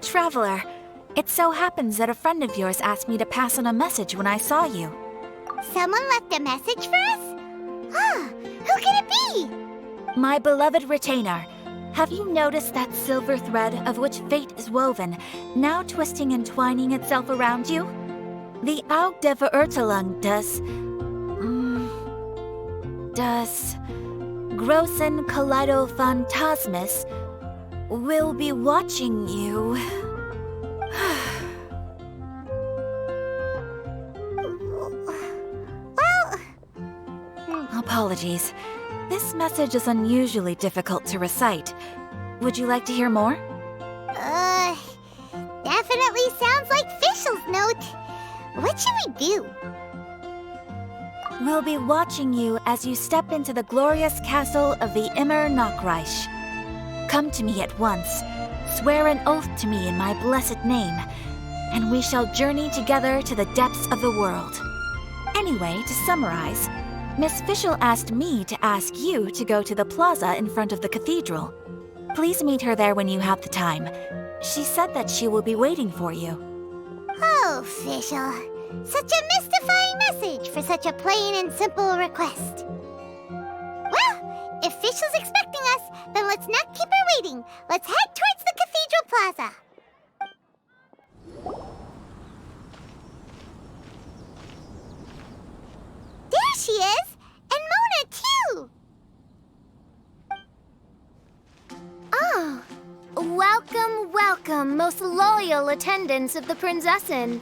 Traveler, it so happens that a friend of yours asked me to pass on a message when I saw you. Someone left a message for us? Huh, who can it be? My beloved retainer, have you noticed that silver thread of which fate is woven, now twisting and twining itself around you? The Aug der Verurteilung does Großen Kaleido Phantasmus will be watching you. Apologies. This message is unusually difficult to recite. Would you like to hear more? Definitely sounds like Fischl's note. What should we do? We'll be watching you as you step into the glorious castle of the Immer Nachreich. Come to me at once, swear an oath to me in my blessed name, and we shall journey together to the depths of the world. Anyway, to summarize, Miss Fischl asked me to ask you to go to the plaza in front of the cathedral. Please meet her there when you have the time. She said that she will be waiting for you. Oh, Fischl. Such a mystifying message for such a plain and simple request. Well, if Fischl's expecting us, then let's not keep her waiting. Let's head towards the cathedral plaza. There she is! And Mona, too! Oh, welcome, welcome, most loyal attendants of the Prinzessin.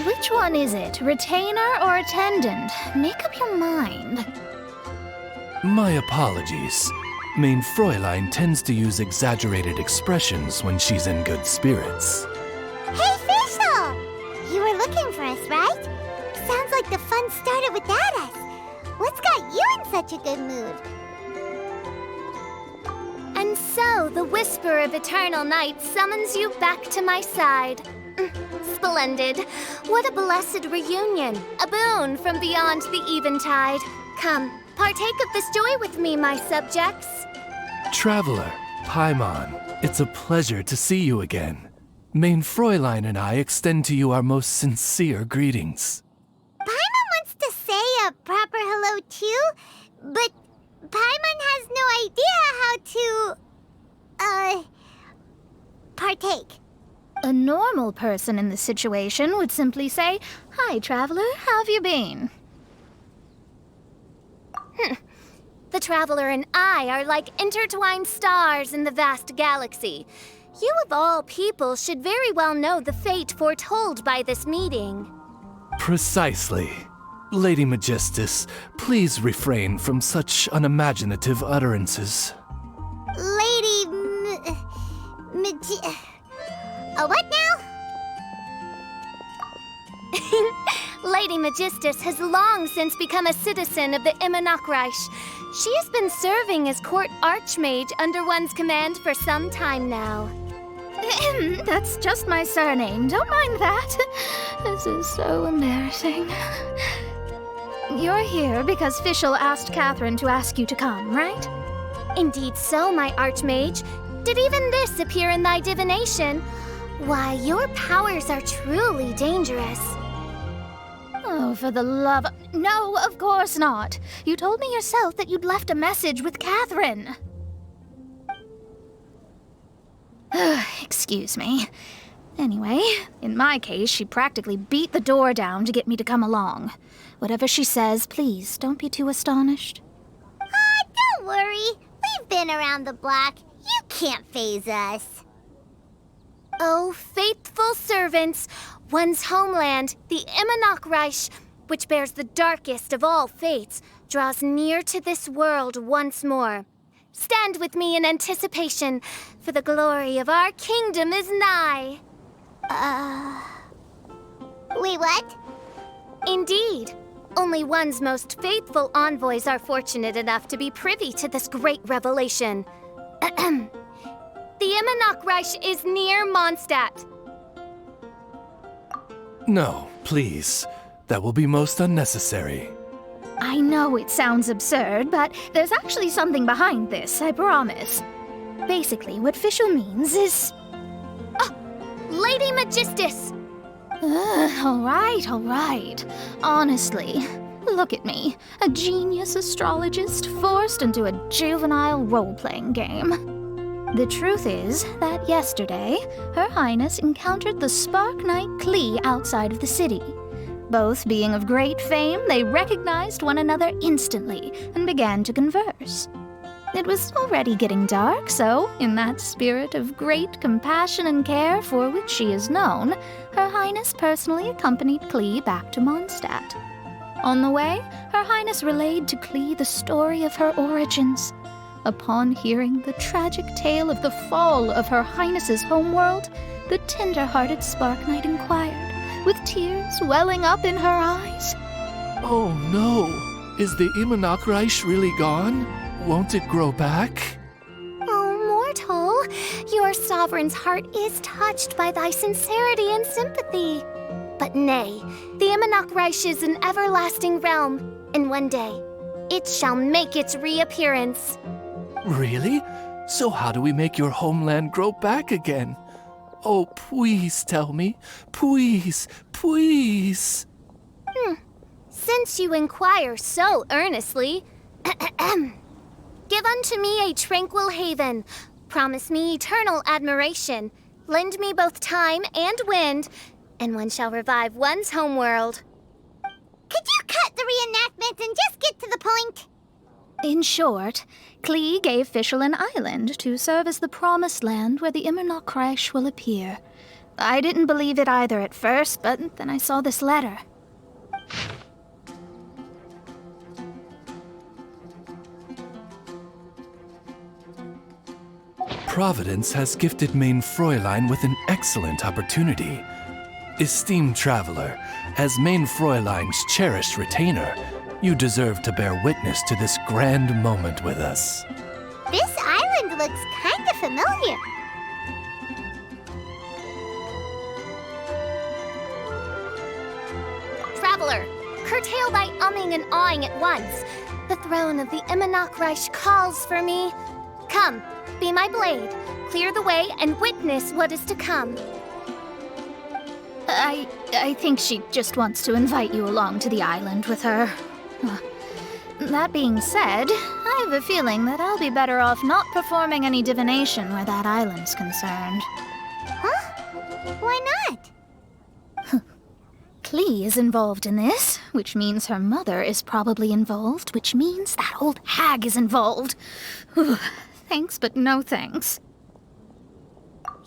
Which one is it, retainer or attendant? Make up your mind. My apologies. Mein Fräulein tends to use exaggerated expressions when she's in good spirits. Hey, Fischl! You were looking for us, right? Sounds like the fun started without us. What's got you in such a good mood? And so, the whisper of eternal night summons you back to my side. Splendid. What a blessed reunion. A boon from beyond the eventide. Come, partake of this joy with me, my subjects. Traveler, Paimon, it's a pleasure to see you again. Mein Fräulein and I extend to you our most sincere greetings. Paimon wants to say a proper hello too, but Paimon has no idea how to, partake. A normal person in this situation would simply say, "Hi, traveler, how have you been?" The traveler and I are like intertwined stars in the vast galaxy. You of all people should very well know the fate foretold by this meeting. Precisely. Lady Magistus, please refrain from such unimaginative utterances. Lady what now? Lady Magistus has long since become a citizen of the Immer Nachreich. She has been serving as court archmage under one's command for some time now. That's just my surname. Don't mind that. This is so embarrassing. You're here because Fischl asked Catherine to ask you to come, right? Indeed so, my archmage. Did even this appear in thy divination? Why, your powers are truly dangerous. Oh, for the love... No, of course not. You told me yourself that you'd left a message with Catherine. Excuse me. Anyway, in my case, she practically beat the door down to get me to come along. Whatever she says, please, don't be too astonished. Don't worry. We've been around the block. You can't faze us. Oh, faithful servants, one's homeland, the Immer Nachreich, which bears the darkest of all fates, draws near to this world once more. Stand with me in anticipation, for the glory of our kingdom is nigh. Wait, what? Indeed. Only one's most faithful envoys are fortunate enough to be privy to this great revelation. The Immer Nachreich is near Mondstadt. No, please. That will be most unnecessary. I know it sounds absurd, but there's actually something behind this, I promise. Basically, what official means is... Lady Magistus! All right. Honestly, look at me. A genius astrologist forced into a juvenile role-playing game. The truth is that yesterday, Her Highness encountered the Spark Knight Klee outside of the city. Both being of great fame, they recognized one another instantly and began to converse. It was already getting dark, so, in that spirit of great compassion and care for which she is known, Her Highness personally accompanied Klee back to Mondstadt. On the way, Her Highness relayed to Klee the story of her origins. Upon hearing the tragic tale of the fall of Her Highness's homeworld, the tender-hearted Spark Knight inquired, with tears welling up in her eyes. Oh no! Is the Immernachtreich really gone? Won't it grow back? Oh, mortal, your sovereign's heart is touched by thy sincerity and sympathy. But nay, the Immernachtreich is an everlasting realm, and one day, it shall make its reappearance. Really? So how do we make your homeland grow back again? Oh, please tell me. Please. Since you inquire so earnestly, give unto me a tranquil haven, promise me eternal admiration, lend me both time and wind, and one shall revive one's homeworld. Could you cut the reenactment and just get to the point? In short, Klee gave Fischl an island to serve as the promised land where the Immernachtreich will appear. I didn't believe it either at first, but then I saw this letter. Providence has gifted Main Fräulein with an excellent opportunity. Esteemed traveler, as Main Fräulein's cherished retainer, you deserve to bear witness to this grand moment with us. This island looks kind of familiar. Traveler, curtail thy umming and awing at once. The throne of the Immernachtreich calls for me. Come, be my blade, clear the way, and witness what is to come. I think she just wants to invite you along to the island with her. That being said, I have a feeling that I'll be better off not performing any divination where that island's concerned. Huh? Why not? Klee is involved in this, which means her mother is probably involved, which means that old hag is involved. Thanks, but no thanks.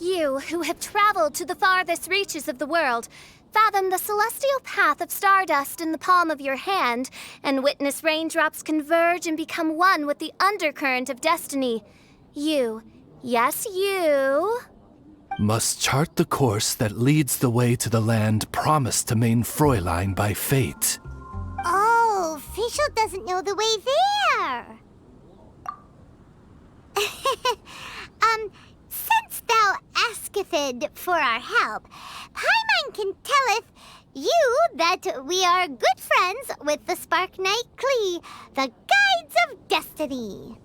You, who have traveled to the farthest reaches of the world, fathom the celestial path of stardust in the palm of your hand, and witness raindrops converge and become one with the undercurrent of destiny. You, yes, you... must chart the course that leads the way to the land promised to Main Fräulein by fate. Oh, Fischl doesn't know the way there. Since thou asketh for our help, Paimon can telleth you that we are good friends with the Spark Knight Klee, the Guides of Destiny.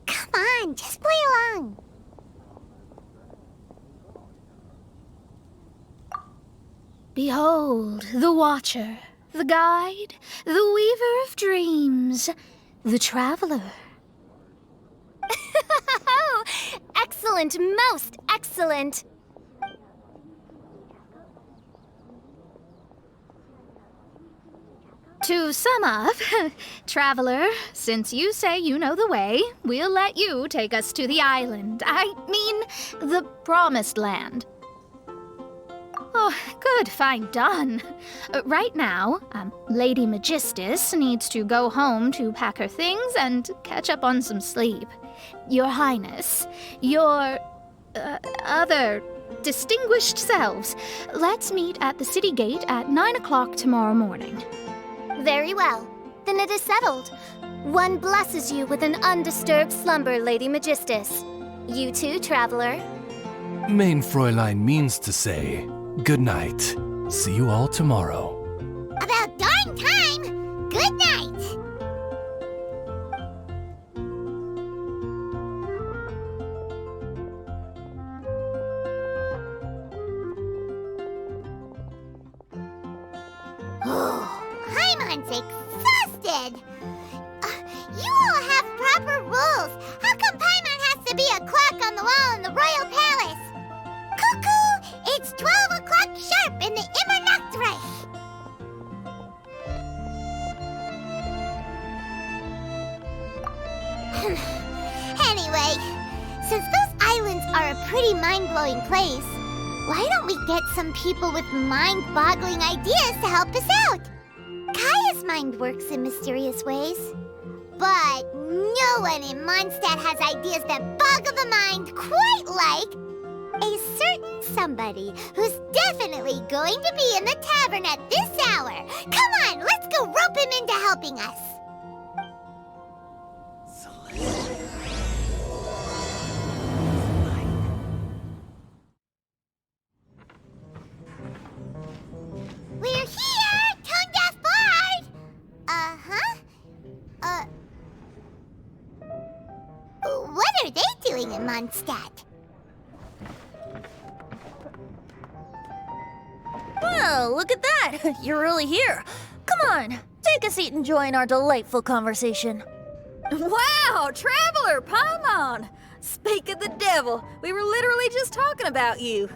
Come on, just play along. Behold, the Watcher, the Guide, the Weaver of Dreams, the Traveler. Excellent, most excellent. To sum up, Traveler, since you say you know the way, we'll let you take us to the island. I mean, the Promised Land. Oh, good, fine, done. Right now, Lady Magistus needs to go home to pack her things and catch up on some sleep. Your Highness, your other distinguished selves, let's meet at the city gate at 9 o'clock tomorrow morning. Very well. Then it is settled. One blesses you with an undisturbed slumber, Lady Magistus. You too, traveler. Main Fräulein means to say, good night. See you all tomorrow. About darn time! everyone's exhausted. You all have proper rules. How come Paimon has to be a clock on the wall in the royal palace? Cuckoo! It's 12 o'clock sharp in the Immernachtreich. Anyway, since those islands are a pretty mind-blowing place, why don't we get some people with mind-boggling ideas to help us out? Kaya's mind works in mysterious ways. But no one in Mondstadt has ideas that boggle the mind quite like a certain somebody who's definitely going to be in the tavern at this hour. Come on, let's go rope him into helping us. We're here, Tone-Deaf Bard! What are they doing in Mondstadt? Well, look at that! You're really here. Come on, take a seat and join our delightful conversation. Wow, Traveler, Paimon! Speak of the devil, we were literally just talking about you.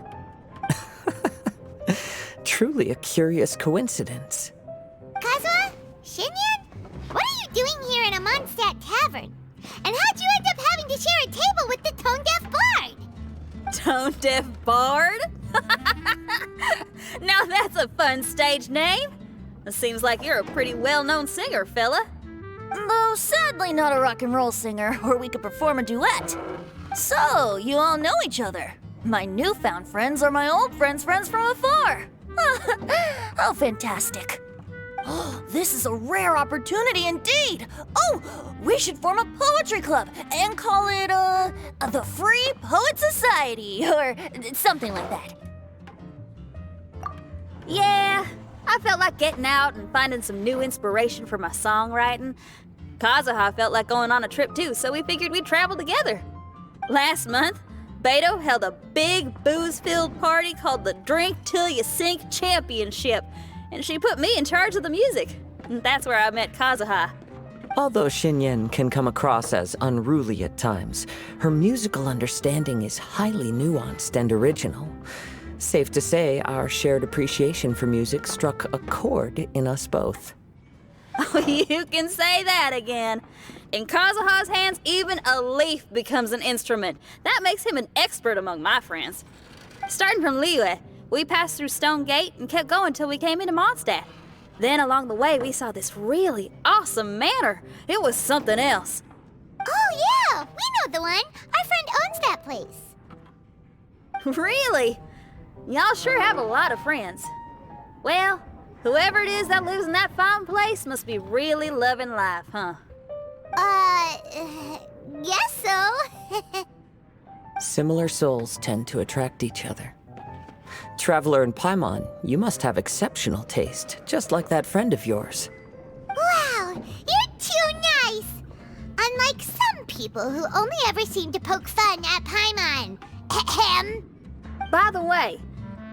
Truly a curious coincidence. Kazuha? Shinyan? What are you doing here in a Mondstadt tavern? And how'd you end up having to share a table with the Tone-Deaf Bard? Tone-Deaf Bard? Now that's a fun stage name. It seems like you're a pretty well-known singer, fella. Though sadly not a rock and roll singer, or we could perform a duet. So, you all know each other. My newfound friends are my old friends' friends from afar. How fantastic. This is a rare opportunity indeed. Oh, we should form a poetry club and call it, the Free Poet Society, or something like that. Yeah, I felt like getting out and finding some new inspiration for my songwriting. Kazuha felt like going on a trip too, so we figured we'd travel together. Last month, Beto held a big booze-filled party called the Drink Till You Sink Championship, and she put me in charge of the music. And that's where I met Kazuha. Although Shinyan can come across as unruly at times, her musical understanding is highly nuanced and original. Safe to say, our shared appreciation for music struck a chord in us both. Oh, you can say that again. In Kazuha's hands, even a leaf becomes an instrument. That makes him an expert among my friends. Starting from Liyue, we passed through Stone Gate and kept going till we came into Mondstadt. Then along the way, we saw this really awesome manor. It was something else. Oh yeah, we know the one. Our friend owns that place. Really? Y'all sure have a lot of friends. Well, whoever it is that lives in that fine place must be really loving life, huh? Guess so. Similar souls tend to attract each other. Traveler and Paimon, you must have exceptional taste, just like that friend of yours. Wow, you're too nice. Unlike some people who only ever seem to poke fun at Paimon. Ahem. By the way,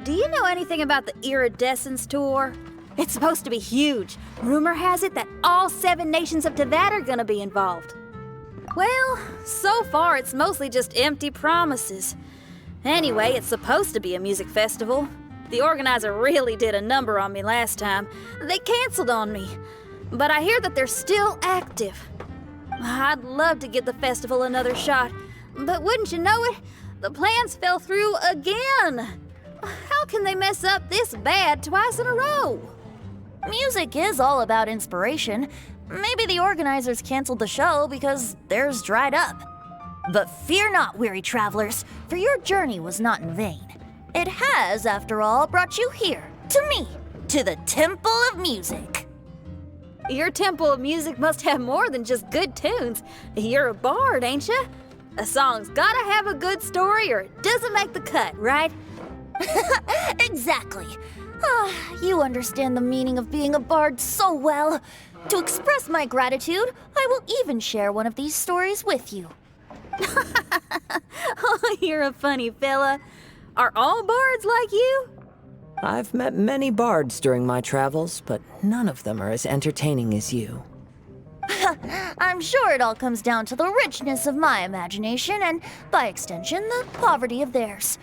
do you know anything about the Iridescence Tour? It's supposed to be huge. Rumor has it that all 7 nations of Tevat are gonna be involved. Well, so far it's mostly just empty promises. Anyway, it's supposed to be a music festival. The organizer really did a number on me last time. They canceled on me. But I hear that they're still active. I'd love to give the festival another shot. But wouldn't you know it, the plans fell through again. How can they mess up this bad twice in a row? Music is all about inspiration. Maybe the organizers canceled the show because theirs dried up. But fear not, weary travelers, for your journey was not in vain. It has, after all, brought you here, to me, to the Temple of Music. Your Temple of Music must have more than just good tunes. You're a bard, ain't ya? A song's gotta have a good story or it doesn't make the cut, right? Exactly. You understand the meaning of being a bard so well. To express my gratitude, I will even share one of these stories with you. Oh, you're a funny fella. Are all bards like you? I've met many bards during my travels, but none of them are as entertaining as you. I'm sure it all comes down to the richness of my imagination and, by extension, the poverty of theirs.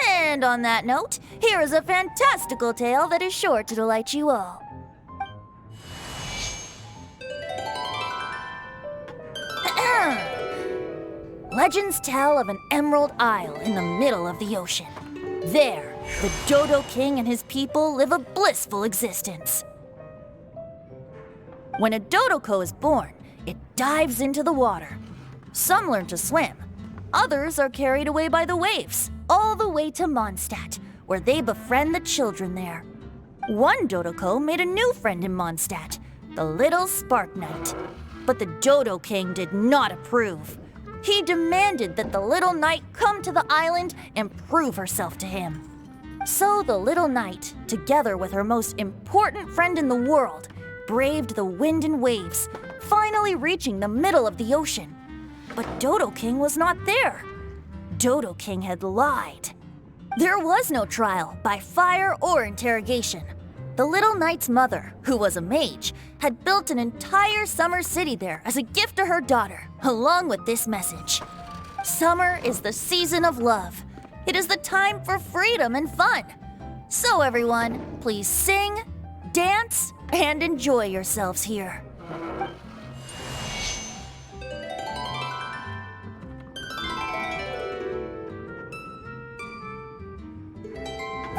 And on that note, here is a fantastical tale that is sure to delight you all. Legends tell of an emerald isle in the middle of the ocean. There, the Dodo King and his people live a blissful existence. When a Dodoko is born, it dives into the water. Some learn to swim. Others are carried away by the waves, all the way to Mondstadt, where they befriend the children there. One Dodoko made a new friend in Mondstadt, the little Spark Knight. But the Dodo King did not approve. He demanded that the little knight come to the island and prove herself to him. So the little knight, together with her most important friend in the world, braved the wind and waves, finally reaching the middle of the ocean. But Dodo King was not there. Dodo King had lied. There was no trial by fire or interrogation. The little knight's mother, who was a mage, had built an entire summer city there as a gift to her daughter, along with this message. Summer is the season of love. It is the time for freedom and fun. So everyone, please sing, dance, and enjoy yourselves here.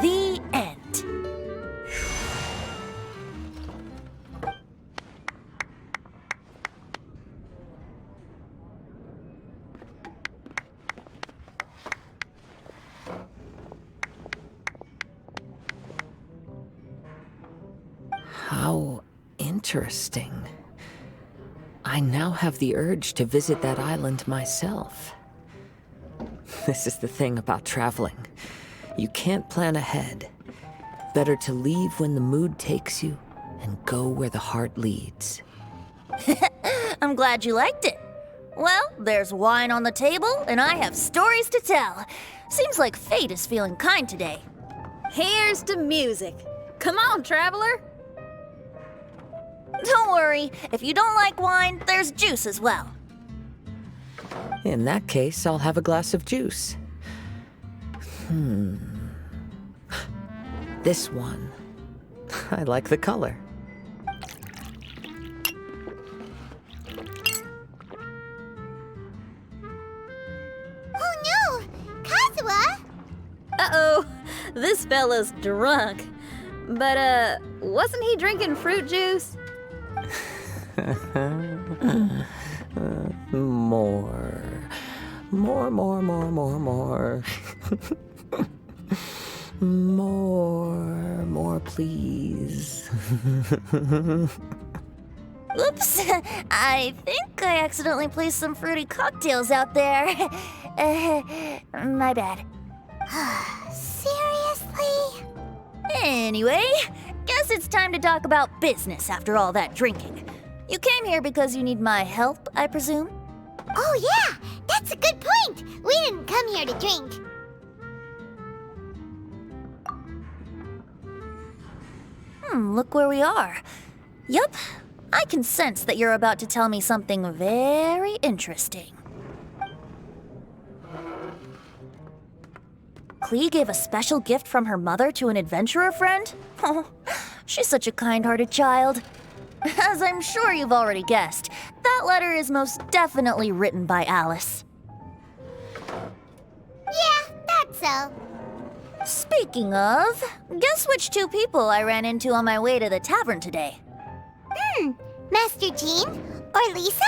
The end. How interesting. I now have the urge to visit that island myself. This is the thing about traveling. You can't plan ahead. Better to leave when the mood takes you and go where the heart leads. I'm glad you liked it. Well, there's wine on the table, and I have stories to tell. Seems like fate is feeling kind today. Here's to music. Come on, traveler. Don't worry, if you don't like wine, there's juice as well. In that case, I'll have a glass of juice. This one. I like the color. Oh no! Kazuha! Uh-oh, this fella's drunk. But, wasn't he drinking fruit juice? More. More, please. Oops, I think I accidentally placed some fruity cocktails out there. My bad. Seriously? Anyway, guess it's time to talk about business after all that drinking. You came here because you need my help, I presume? Oh yeah, that's a good point. We didn't come here to drink. Look where we are. Yup, I can sense that you're about to tell me something very interesting. Klee gave a special gift from her mother to an adventurer friend? Oh, she's such a kind-hearted child. As I'm sure you've already guessed, that letter is most definitely written by Alice. Yeah, that's so. Speaking of, guess which two people I ran into on my way to the tavern today? Master Jean? Or Lisa?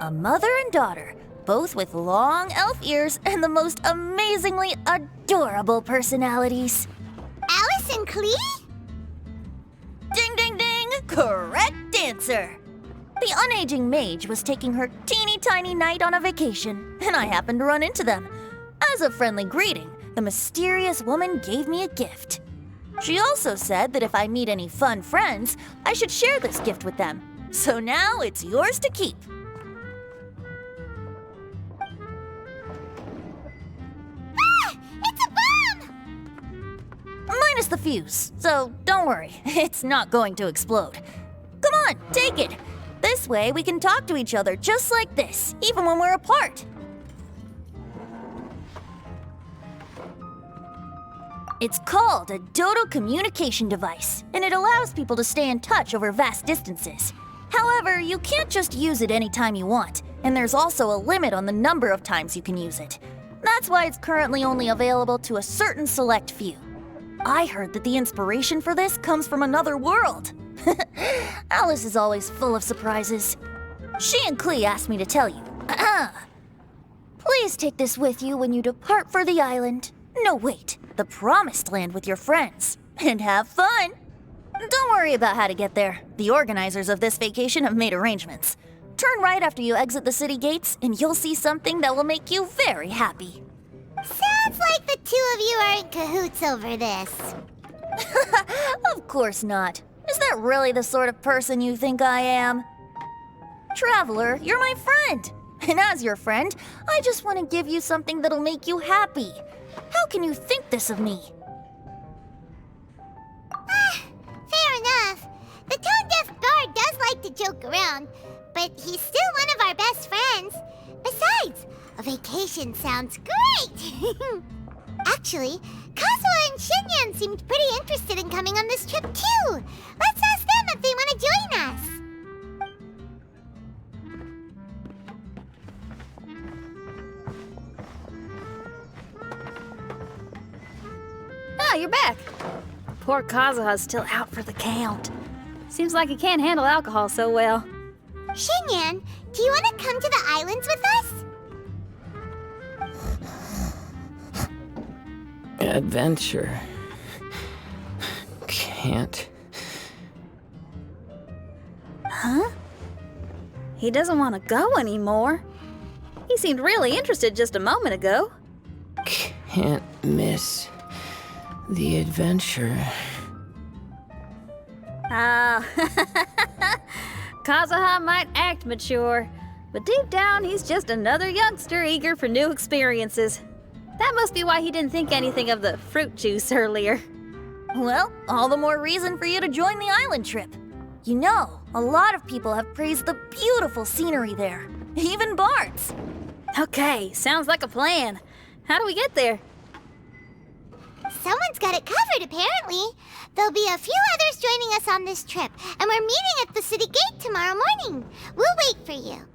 A mother and daughter, both with long elf ears and the most amazingly adorable personalities. Alice and Klee? Ding, ding, ding! Correct answer! The unaging mage was taking her teeny tiny knight on a vacation, and I happened to run into them. As a friendly greeting, the mysterious woman gave me a gift. She also said that if I meet any fun friends, I should share this gift with them. So now it's yours to keep. minus the fuse, so don't worry, it's not going to explode. Come on, take it. This way we can talk to each other just like this, even when we're apart. It's called a Dodo communication device, and it allows people to stay in touch over vast distances. However, you can't just use it anytime you want, and there's also a limit on the number of times you can use it. That's why it's currently only available to a certain select few. I heard that the inspiration for this comes from another world. Alice is always full of surprises. She and Klee asked me to tell you. Please take this with you when you depart for the island. No, wait, the Promised Land with your friends. And have fun! Don't worry about how to get there. The organizers of this vacation have made arrangements. Turn right after you exit the city gates, and you'll see something that will make you very happy. Sounds like the two of you are in cahoots over this. Of course not. Is that really the sort of person you think I am? Traveler, you're my friend. And as your friend, I just want to give you something that'll make you happy. How can you think this of me? Fair enough. The tone-deaf bard does like to joke around, but he's still one of our best friends. Besides, a vacation sounds great! Actually, Kazuha and Shinyan seemed pretty interested in coming on this trip too. Let's ask them if they want to join us. Ah, you're back. Poor Kazuha's still out for the count. Seems like he can't handle alcohol so well. Shinyan, do you want to come to the islands with us? Adventure. Can't. Huh? He doesn't want to go anymore. He seemed really interested just a moment ago. Can't miss the adventure. Ah, Kazuha might act mature, but deep down he's just another youngster eager for new experiences. That must be why he didn't think anything of the fruit juice earlier. Well, all the more reason for you to join the island trip. You know, a lot of people have praised the beautiful scenery there, even bards. Okay, sounds like a plan. How do we get there? Someone's got it covered, apparently. There'll be a few others joining us on this trip, and we're meeting at the city gate tomorrow morning. We'll wait for you.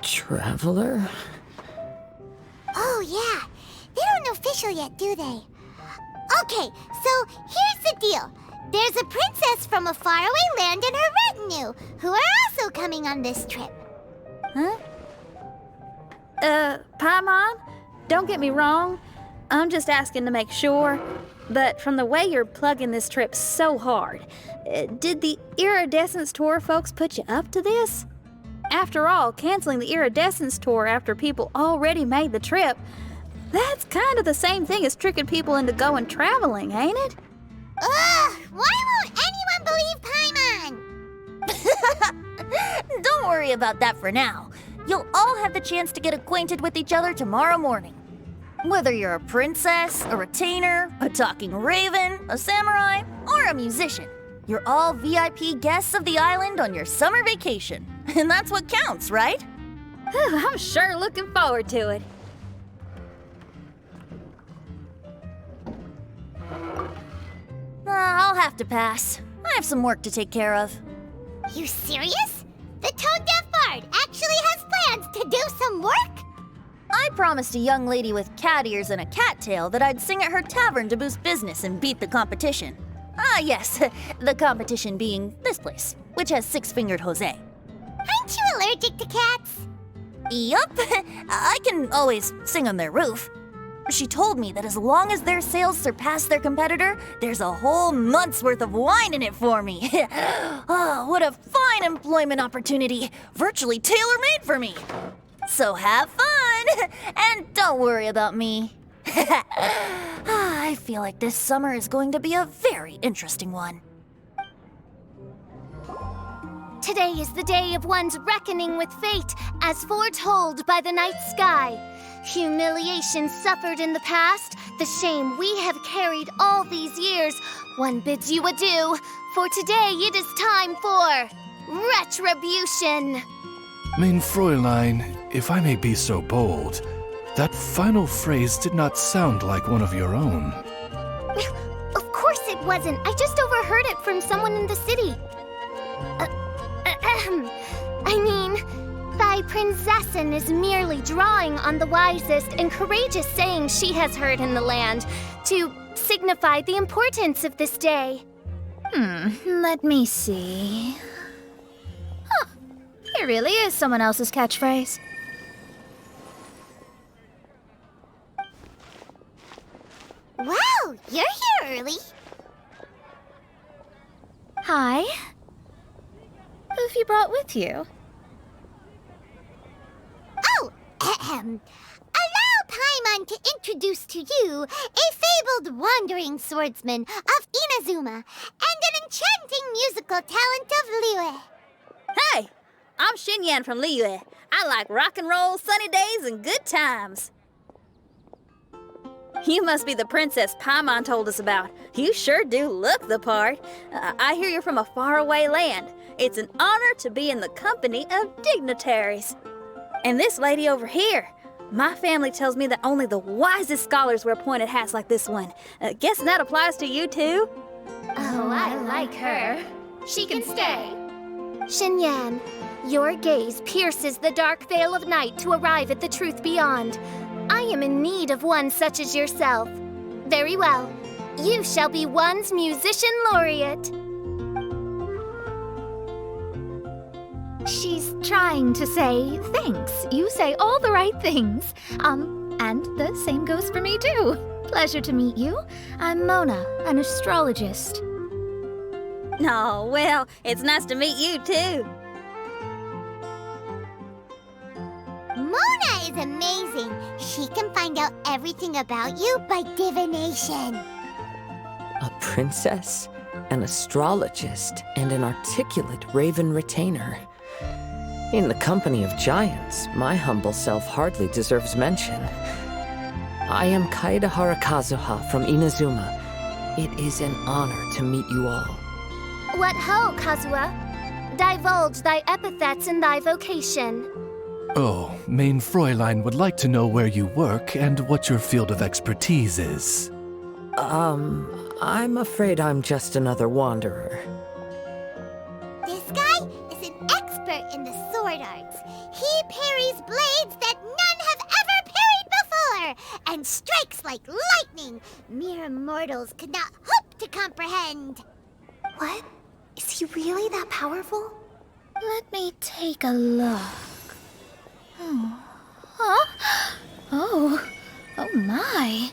Traveler? Oh, yeah. They don't know official yet, do they? Okay, so here's the deal. There's a princess from a faraway land and her retinue, who are also coming on this trip. Huh? Paimon, don't get me wrong. I'm just asking to make sure. But from the way you're plugging this trip so hard, did the Iridescence Tour folks put you up to this? After all, canceling the Iridescence Tour after people already made the trip, that's kind of the same thing as tricking people into going traveling, ain't it? Ugh! Why won't anyone believe Paimon? Don't worry about that for now. You'll all have the chance to get acquainted with each other tomorrow morning. Whether you're a princess, a retainer, a talking raven, a samurai, or a musician, you're all VIP guests of the island on your summer vacation. And that's what counts, right? I'm sure looking forward to it. I'll have to pass. I have some work to take care of. You serious? The tone-deaf bard actually has plans to do some work? I promised a young lady with cat ears and a cat tail that I'd sing at her tavern to boost business and beat the competition. Ah, yes, the competition being this place, which has six-fingered Jose. Aren't you allergic to cats? Yup, I can always sing on their roof. She told me that as long as their sales surpass their competitor, there's a whole month's worth of wine in it for me. Oh, what a fine employment opportunity, virtually tailor-made for me. So have fun, and don't worry about me. I feel like this summer is going to be a very interesting one. Today is the day of one's reckoning with fate, as foretold by the night sky. Humiliation suffered in the past, the shame we have carried all these years, one bids you adieu, for today it is time for retribution. Mein Fräulein, if I may be so bold, that final phrase did not sound like one of your own. Of course it wasn't. I just overheard it from someone in the city. I mean, thy prinzessin is merely drawing on the wisest and courageous sayings she has heard in the land to signify the importance of this day. Let me see. Huh, it really is someone else's catchphrase. Wow, you're here early. Hi. Who have you brought with you? Oh, allow Paimon to introduce to you a fabled wandering swordsman of Inazuma and an enchanting musical talent of Liyue. Hey, I'm Xinyan from Liyue. I like rock and roll, sunny days, and good times. You must be the princess Paimon told us about. You sure do look the part. I hear you're from a faraway land. It's an honor to be in the company of dignitaries. And this lady over here, my family tells me that only the wisest scholars wear pointed hats like this one. Guessing that applies to you too? Oh, I like her. She can stay. Xinyan, your gaze pierces the dark veil of night to arrive at the truth beyond. I am in need of one such as yourself. Very well. You shall be one's musician laureate. She's trying to say thanks. You say all the right things. And the same goes for me too. Pleasure to meet you. I'm Mona, an astrologist. Oh, well, it's nice to meet you too. Mona is amazing. She can find out everything about you by divination. A princess, an astrologist, and an articulate raven retainer. In the company of giants, my humble self hardly deserves mention. I am Kaida Harakazuha from Inazuma. It is an honor to meet you all. What ho, Kazuha? Divulge thy epithets and thy vocation. Oh, Mein Fräulein would like to know where you work and what your field of expertise is. I'm afraid I'm just another wanderer. This guy is an expert in the sword arts. He parries blades that none have ever parried before, and strikes like lightning mere mortals could not hope to comprehend. What? Is he really that powerful? Let me take a look. Huh? Oh my.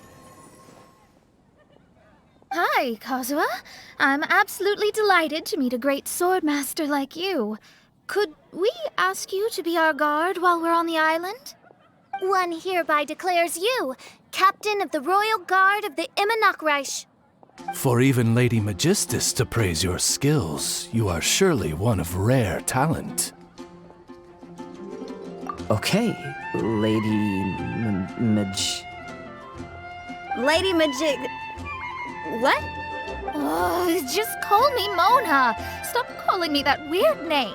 Hi, Kazuha. I'm absolutely delighted to meet a great swordmaster like you. Could we ask you to be our guard while we're on the island? One hereby declares you captain of the Royal Guard of the Immernachtreich. For even Lady Magistus to praise your skills, you are surely one of rare talent. Okay, Lady Lady Magic... What? Oh, just call me Mona. Stop calling me that weird name.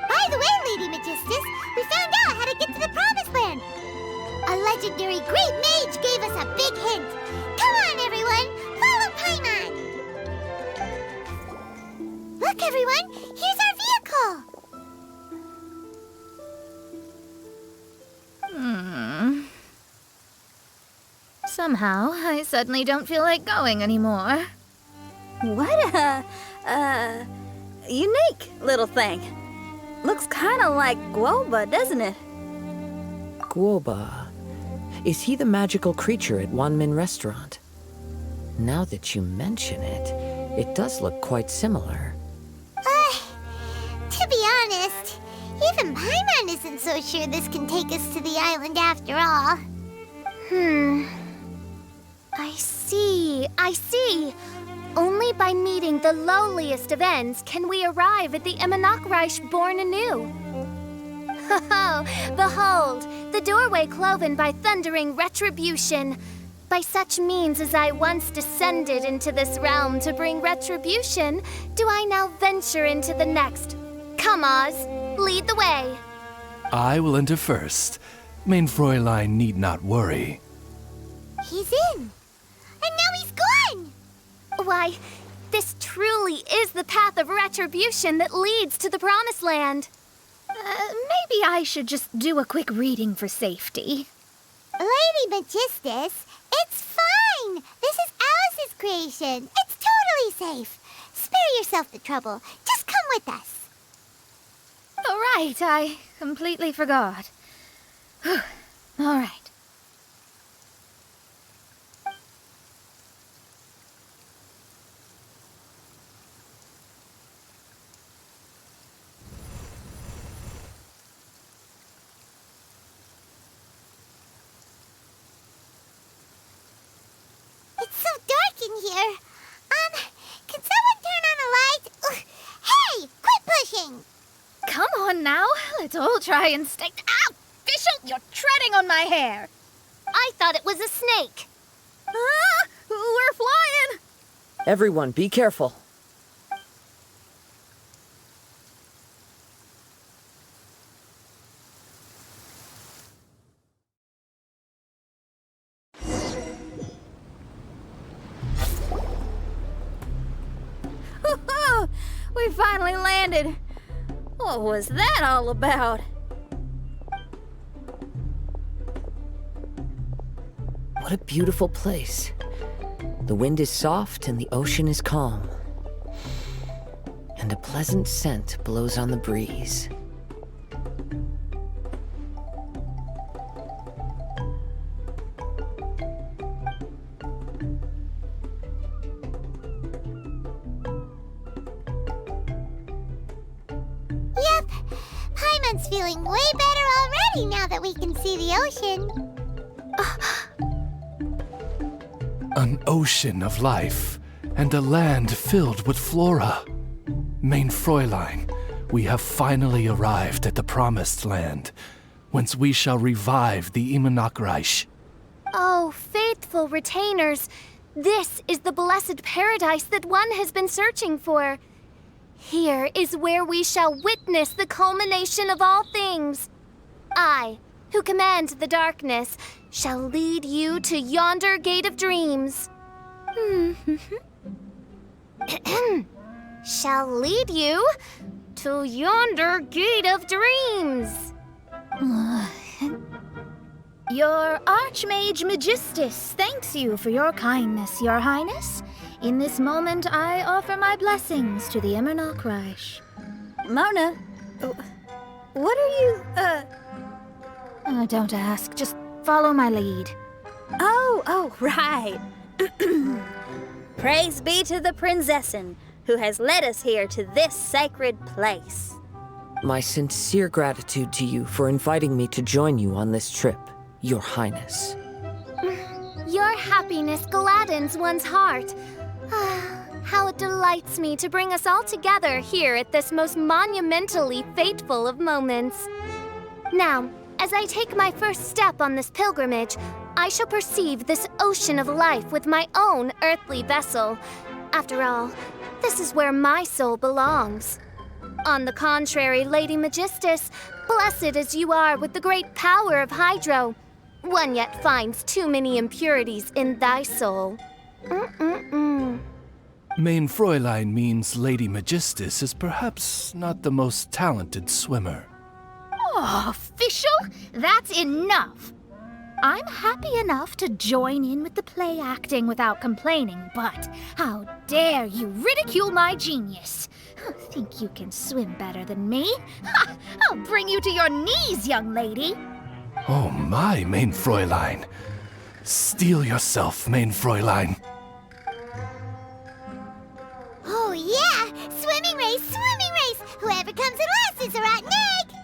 By the way, Lady Magistus, we found out how to get to the Promised Land. A legendary great mage gave us a big hint. Come on, everyone, follow Paimon. Look, everyone, here's our vehicle. Somehow, I suddenly don't feel like going anymore. What a unique little thing. Looks kind of like Guoba, doesn't it? Guoba. Is he the magical creature at Wanmin Restaurant? Now that you mention it, it does look quite similar. To be honest, even Paimon isn't so sure this can take us to the island after all. I see. Only by meeting the lowliest of ends can we arrive at the Immernachtreich born anew. Ho-ho! Behold, the doorway cloven by thundering retribution. By such means as I once descended into this realm to bring retribution, do I now venture into the next. Come, Oz, lead the way. I will enter first. Mein Fräulein need not worry. He's in. And now he's gone. Why, this truly is the path of retribution that leads to the Promised Land. Maybe I should just do a quick reading for safety. Lady Magistus, it's fine. This is Alice's creation. It's totally safe. Spare yourself the trouble. Just come with us. All right, I completely forgot. All right. It's so dark in here. Can someone turn on a light? Ugh. Hey, quit pushing. Come on now, let's all try and stay. Ow! Fischl, you're treading on my hair. I thought it was a snake. Ah! We're flying! Everyone, be careful. We finally landed. What was that all about? What a beautiful place. The wind is soft and the ocean is calm. And a pleasant scent blows on the breeze. Yep. Paimon's feeling way better already now that we can see the ocean. An ocean of life, and a land filled with flora. Mein Fräulein, we have finally arrived at the Promised Land, whence we shall revive the Immernachtreich. Oh, faithful retainers, this is the blessed paradise that one has been searching for. Here is where we shall witness the culmination of all things. I, who command the darkness, shall lead you to yonder gate of dreams. Shall lead you to yonder gate of dreams. Your Archmage Magistus thanks you for your kindness, Your Highness. In this moment, I offer my blessings to the Immernachtreich. Mona, what are you, Don't ask, just follow my lead. Oh, right. Praise be to the Prinzessin, who has led us here to this sacred place. My sincere gratitude to you for inviting me to join you on this trip, Your Highness. Your happiness gladdens one's heart. How it delights me to bring us all together here at this most monumentally fateful of moments. Now, as I take my first step on this pilgrimage, I shall perceive this ocean of life with my own earthly vessel. After all, this is where my soul belongs. On the contrary, Lady Magistus, blessed as you are with the great power of Hydro, one yet finds too many impurities in thy soul. Mein Fräulein means Lady Magistus is perhaps not the most talented swimmer. Oh, Fischl, that's enough. I'm happy enough to join in with the play acting without complaining, but how dare you ridicule my genius? Think you can swim better than me? Ha! I'll bring you to your knees, young lady. Oh my, Mein Fräulein. Steel yourself, Mein Fräulein. Oh yeah! Swimming race, swimming race! Whoever comes in last is a rotten egg!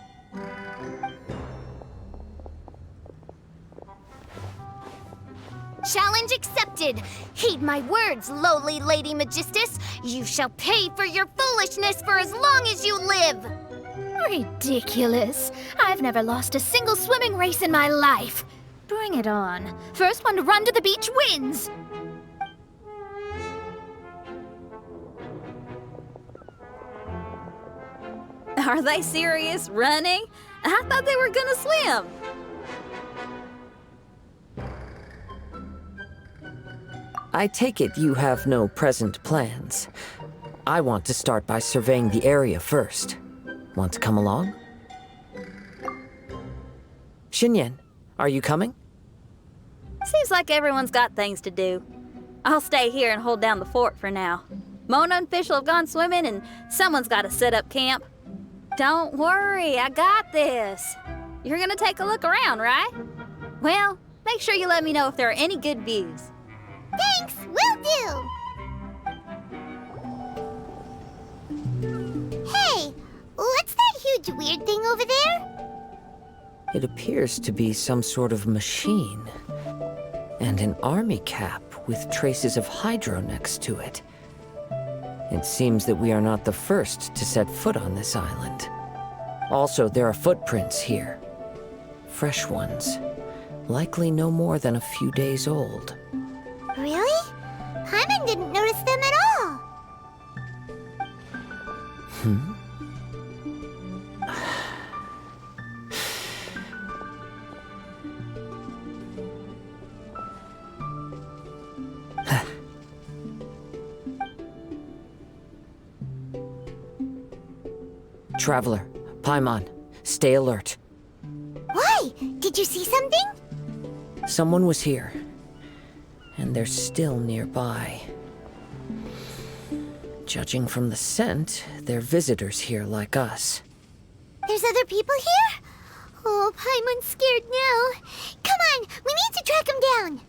Challenge accepted. Heed my words, lowly Lady Magistus. You shall pay for your foolishness for as long as you live. Ridiculous. I've never lost a single swimming race in my life. Bring it on. First one to run to the beach wins. Are they serious? Running? I thought they were gonna swim. I take it you have no present plans. I want to start by surveying the area first. Want to come along? Xinyan, are you coming? Seems like everyone's got things to do. I'll stay here and hold down the fort for now. Mona and Fischl have gone swimming, and someone's got to set up camp. Don't worry, I got this. You're gonna take a look around, right? Well, make sure you let me know if there are any good views. Thanks, will do! Hey, what's that huge weird thing over there? It appears to be some sort of machine. And an army cap with traces of hydro next to it. It seems that we are not the first to set foot on this island. Also, there are footprints here. Fresh ones. Likely no more than a few days old. Really? Paimon didn't notice them at all. Traveler, Paimon, stay alert. Why? Did you see something? Someone was here. And they're still nearby. Judging from the scent, they're visitors here like us. There's other people here? Oh, Paimon's scared now. Come on, we need to track him down.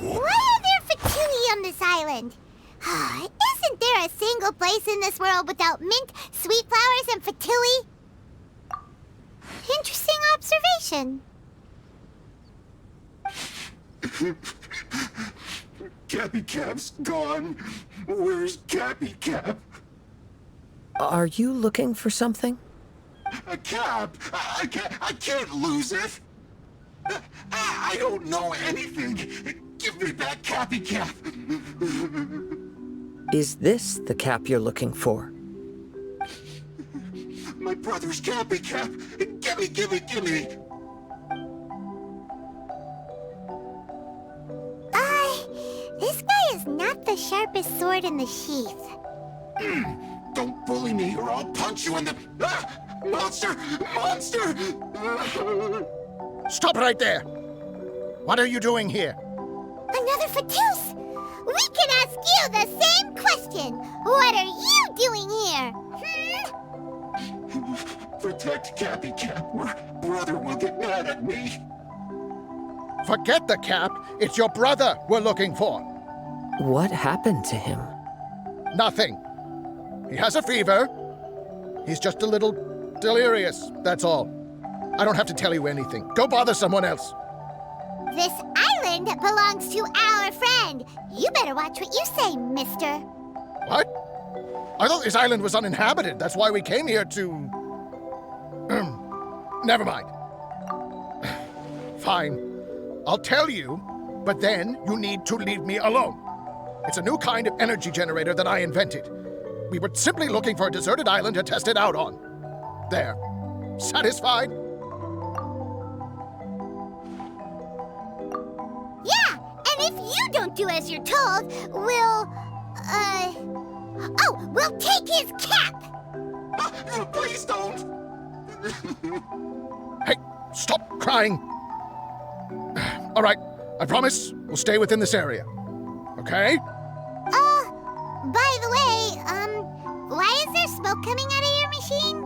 Why are there Fatui on this island? Isn't there a single place in this world without mint, sweet flowers, and Fatui? Interesting observation. Cappy Cap's gone. Where's Cappy Cap? Are you looking for something? A cap? I can't lose it. I don't know anything. Give me back Cappy Cap. Is this the cap you're looking for? My brother's Cappy Cap. Gimme. This guy is not the sharpest sword in the sheath. Don't bully me or I'll punch you in the... Monster! Stop right there! What are you doing here? Another Fatus! We can ask you the same question! What are you doing here? Protect Cappy Cap or brother will get mad at me. Forget the cap. It's your brother we're looking for. What happened to him? Nothing. He has a fever. He's just a little delirious, that's all. I don't have to tell you anything. Go bother someone else. This island belongs to our friend. You better watch what you say, mister. What? I thought this island was uninhabited. That's why we came here to... Never mind. Fine. I'll tell you, but then you need to leave me alone. It's a new kind of energy generator that I invented. We were simply looking for a deserted island to test it out on. There. Satisfied? Yeah, and if you don't do as you're told, we'll take his cap! Please don't! Hey, stop crying. All right, I promise we'll stay within this area. Okay? By the way, why is there smoke coming out of your machine?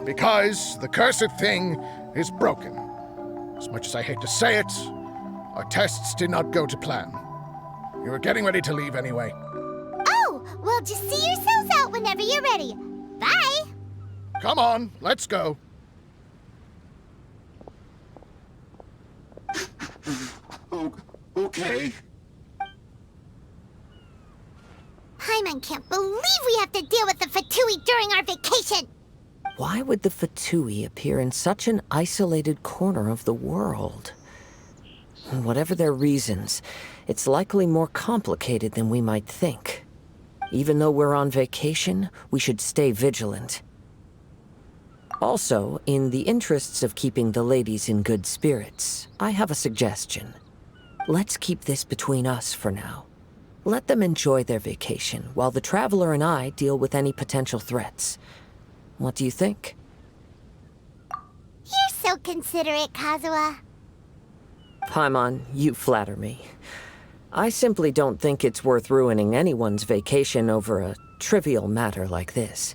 Because the cursed thing is broken. As much as I hate to say it, our tests did not go to plan. We were getting ready to leave anyway. Oh, well, just see yourselves out whenever you're ready. Bye! Come on, let's go. Oh, okay. Paimon can't believe we have to deal with the Fatui during our vacation! Why would the Fatui appear in such an isolated corner of the world? Whatever their reasons, it's likely more complicated than we might think. Even though we're on vacation, we should stay vigilant. Also, in the interests of keeping the ladies in good spirits, I have a suggestion. Let's keep this between us for now. Let them enjoy their vacation, while the Traveler and I deal with any potential threats. What do you think? You're so considerate, Kazuha. Paimon, you flatter me. I simply don't think it's worth ruining anyone's vacation over a trivial matter like this.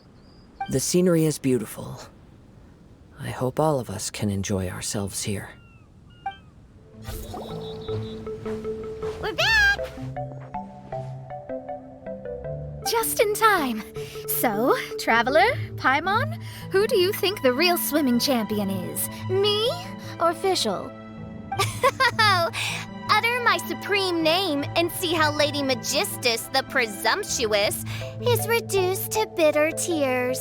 The scenery is beautiful. I hope all of us can enjoy ourselves here. We're back! Just in time. So, Traveler, Paimon, who do you think the real swimming champion is? Me or Fischl? Utter my supreme name and see how Lady Magistus the Presumptuous is reduced to bitter tears.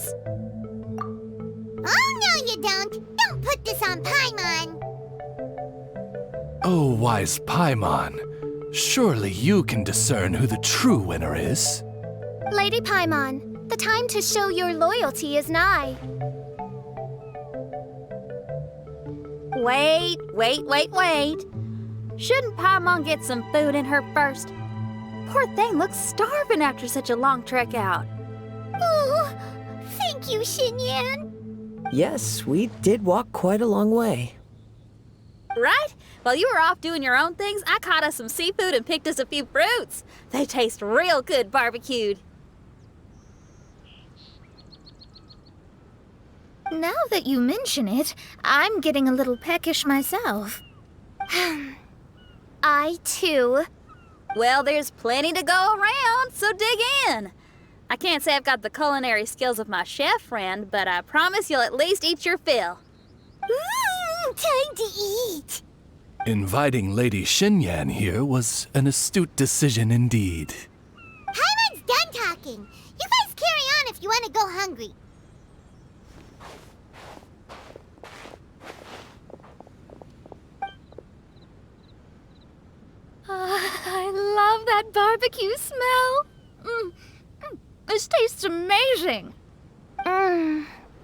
Oh, no you don't! Don't put this on Paimon! Oh, wise Paimon. Surely you can discern who the true winner is. Lady Paimon, the time to show your loyalty is nigh. Wait. Shouldn't Paimon get some food in her first? Poor thing looks starving after such a long trek out. Oh, thank you, Xinyan. Yes, we did walk quite a long way. Right? While you were off doing your own things, I caught us some seafood and picked us a few fruits. They taste real good barbecued. Now that you mention it, I'm getting a little peckish myself. I, too. Well, there's plenty to go around, so dig in. I can't say I've got the culinary skills of my chef friend, but I promise you'll at least eat your fill. Time to eat. Inviting Lady Xinyan here was an astute decision indeed. Paimon's done talking. You guys carry on if you want to go hungry. I love that barbecue smell. This tastes amazing.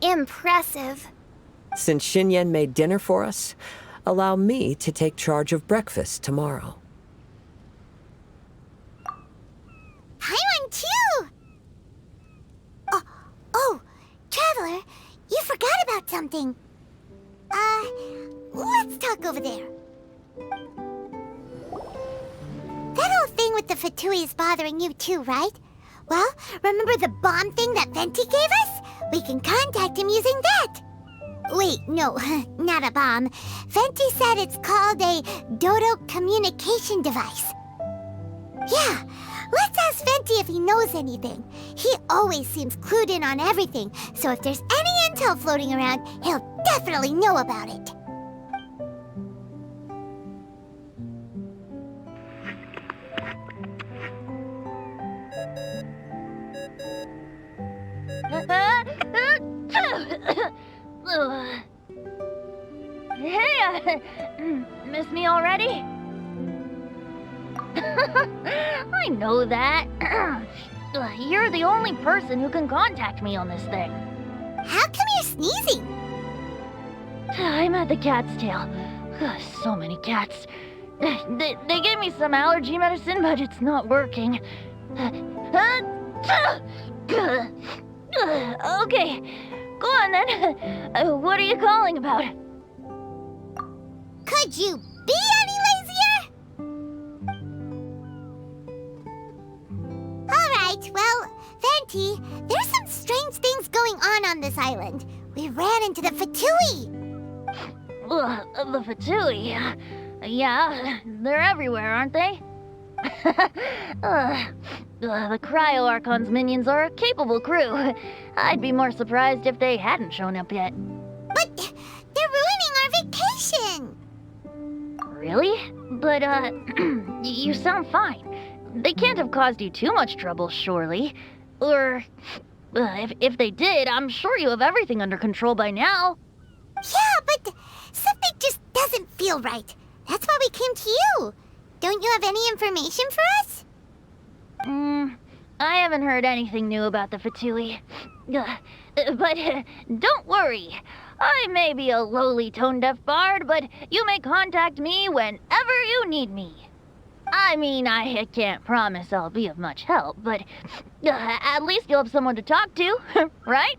Impressive. Since Xinyan made dinner for us, allow me to take charge of breakfast tomorrow. Paimon too! Oh, Traveler, you forgot about something. Let's talk over there. That whole thing with the Fatui is bothering you too, right? Well, remember the bomb thing that Venti gave us? We can contact him using that. Wait, no, not a bomb. Venti said it's called a Dodo communication device. Yeah, let's ask Venti if he knows anything. He always seems clued in on everything, so if there's any intel floating around, he'll definitely know about it. Hey, miss me already? I know that. You're the only person who can contact me on this thing. How come you're sneezing? I'm at the cat's tail. So many cats. They gave me some allergy medicine, but it's not working. Okay, go on then. What are you calling about? Could you be any lazier? Alright, well, Venti, there's some strange things going on this island. We ran into the Fatui. The Fatui? Yeah, they're everywhere, aren't they? The Cryo-Archon's minions are a capable crew. I'd be more surprised if they hadn't shown up yet. But they're ruining our vacation. really? But, you sound fine. They can't have caused you too much trouble, surely. Or, if they did, I'm sure you have everything under control by now. Yeah, but something just doesn't feel right. That's why we came to you. Don't you have any information for us? I haven't heard anything new about the Fatui. But don't worry. I may be a lowly tone-deaf bard, but you may contact me whenever you need me. I mean, I can't promise I'll be of much help, but at least you'll have someone to talk to, right?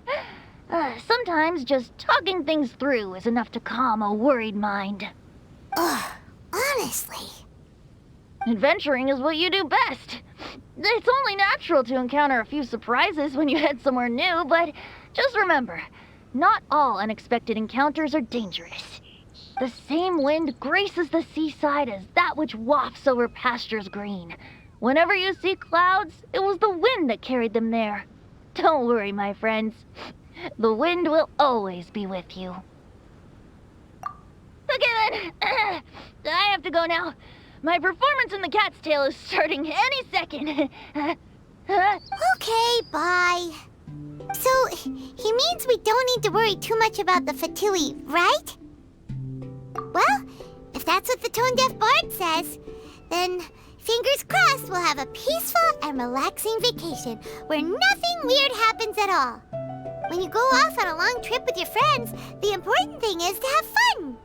Sometimes just talking things through is enough to calm a worried mind. Ugh, honestly. Adventuring is what you do best. It's only natural to encounter a few surprises when you head somewhere new, but just remember, not all unexpected encounters are dangerous. The same wind graces the seaside as that which wafts over pastures green. Whenever you see clouds, it was the wind that carried them there. Don't worry, my friends. The wind will always be with you. Okay then, I have to go now. My performance in the Cat's Tail is starting any second. Okay, bye. So, he means we don't need to worry too much about the Fatui, right? Well, if that's what the tone-deaf bard says, then fingers crossed we'll have a peaceful and relaxing vacation where nothing weird happens at all. When you go off on a long trip with your friends, the important thing is to have fun.